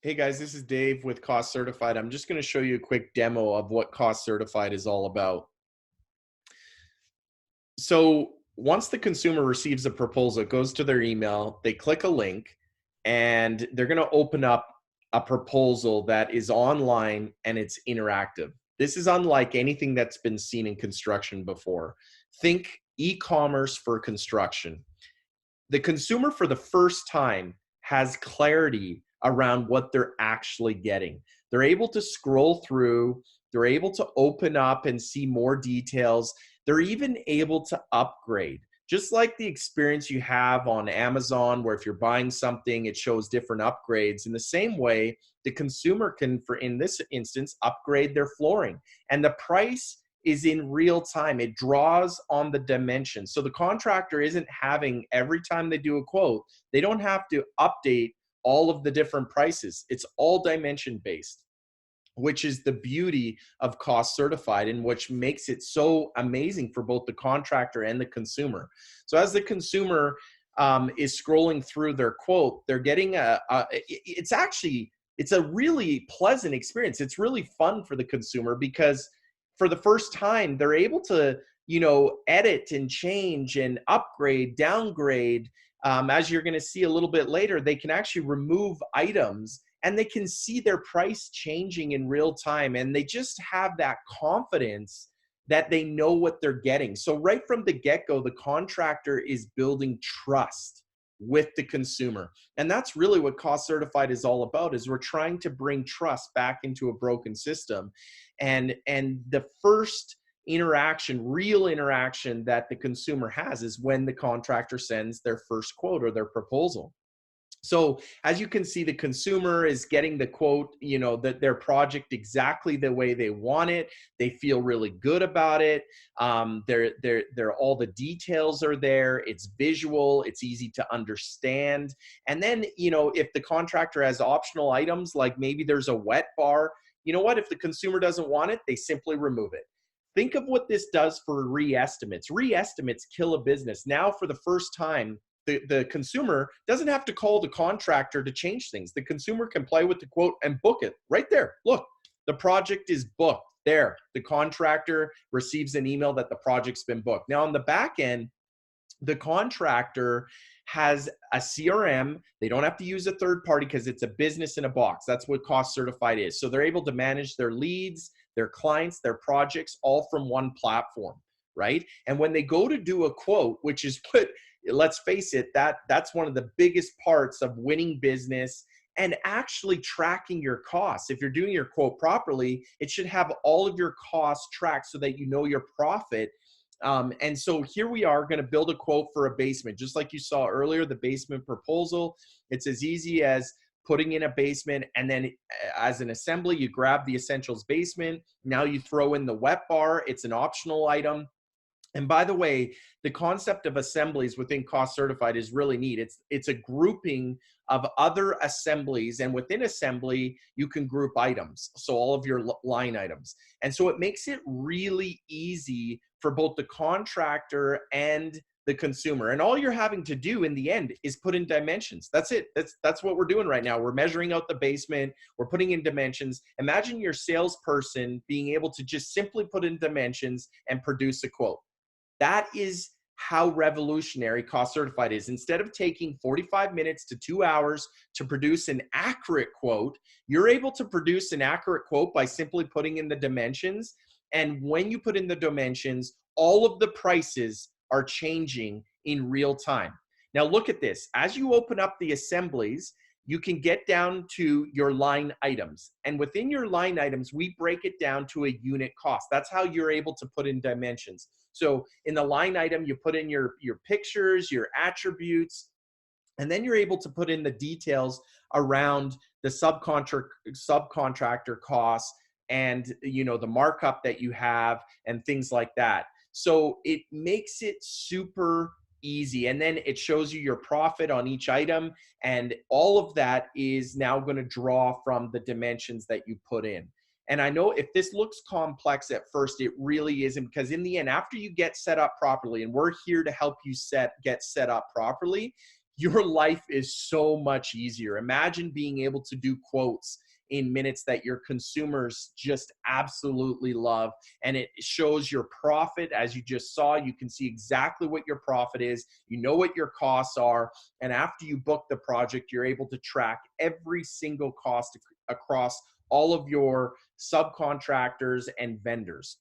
Hey guys, this is Dave with CostCertified. I'm just going to show you a quick demo of what CostCertified is all about. So once the consumer receives a proposal, it goes to their email, they click a link, and they're going to open up a proposal that is online and it's interactive. This is unlike anything that's been seen in construction before. Think e-commerce for construction. The consumer for the first time has clarity around what they're actually getting. They're able to scroll through, they're able to open up and see more details. They're even able to upgrade. Just like the experience you have on Amazon, where if you're buying something, it shows different upgrades. In the same way, the consumer can, for in this instance, upgrade their flooring. And the price is in real time. It draws on the dimensions. So the contractor isn't having, every time they do a quote, they don't have to update all of the different prices. It's all dimension based, which is the beauty of CostCertified and which makes it so amazing for both the contractor and the consumer. So as the consumer is scrolling through their quote, they're getting it's a really pleasant experience. It's really fun for the consumer because for the first time, they're able to, edit and change and upgrade, downgrade. As you're going to see a little bit later, they can actually remove items and they can see their price changing in real time. And they just have that confidence that they know what they're getting. So right from the get-go, the contractor is building trust with the consumer. And that's really what CostCertified is all about, is we're trying to bring trust back into a broken system. And the first interaction, real interaction that the consumer has is when the contractor sends their first quote or their proposal. So as you can see, the consumer is getting the quote, that their project exactly the way they want it. They feel really good about it. They're all the details are there. It's visual. It's easy to understand. And then, if the contractor has optional items, like maybe there's a wet bar, you know what? If the consumer doesn't want it, they simply remove it. Think of what this does for re-estimates. Re-estimates kill a business. Now, for the first time, the consumer doesn't have to call the contractor to change things. The consumer can play with the quote and book it right there. Look, the project is booked. There, the contractor receives an email that the project's been booked. Now, on the back end, the contractor has a CRM. They don't have to use a third party because it's a business in a box. That's what CostCertified is. So they're able to manage their leads, their clients, their projects, all from one platform, right? And when they go to do a quote, which is what, let's face it, that's one of the biggest parts of winning business and actually tracking your costs. If you're doing your quote properly, it should have all of your costs tracked so that you know your profit. And so here we are going to build a quote for a basement. Just like you saw earlier, the basement proposal, it's as easy as putting in a basement, and then as an assembly, you grab the essentials basement. Now you throw in the wet bar. It's an optional item. And by the way, the concept of assemblies within CostCertified is really neat. It's a grouping of other assemblies, and within assembly, you can group items, so all of your line items. And so it makes it really easy for both the contractor and the consumer. And all you're having to do in the end is put in dimensions. That's it. That's what we're doing right now. We're measuring out the basement. We're putting in dimensions. Imagine your salesperson being able to just simply put in dimensions and produce a quote. That is how revolutionary CostCertified is. Instead of taking 45 minutes to 2 hours to produce an accurate quote, you're able to produce an accurate quote by simply putting in the dimensions. And when you put in the dimensions, all of the prices are changing in real time. Now look at this. As you open up the assemblies, you can get down to your line items. And within your line items, we break it down to a unit cost. That's how you're able to put in dimensions. So in the line item, you put in your pictures, your attributes, and then you're able to put in the details around the subcontractor costs and the markup that you have and things like that. So it makes it super easy. And then it shows you your profit on each item. And all of that is now going to draw from the dimensions that you put in. And I know if this looks complex at first, it really isn't, because in the end, after you get set up properly, and we're here to help you get set up properly, your life is so much easier. Imagine being able to do quotes in minutes that your consumers just absolutely love. And it shows your profit. As you just saw, you can see exactly what your profit is. You know what your costs are. And after you book the project, you're able to track every single cost across all of your subcontractors and vendors.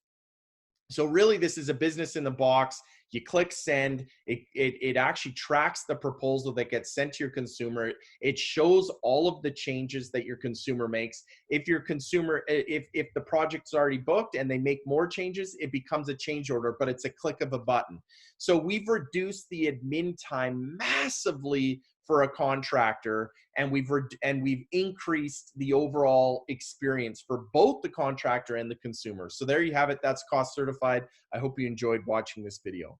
So really, this is a business in the box. You click send, it actually tracks the proposal that gets sent to your consumer. It shows all of the changes that your consumer makes. If your consumer, if the project's already booked and they make more changes, it becomes a change order, but it's a click of a button. So we've reduced the admin time massively for a contractor, and we've increased the overall experience for both the contractor and the consumer. So there you have it. That's cost certified. I hope you enjoyed watching this video.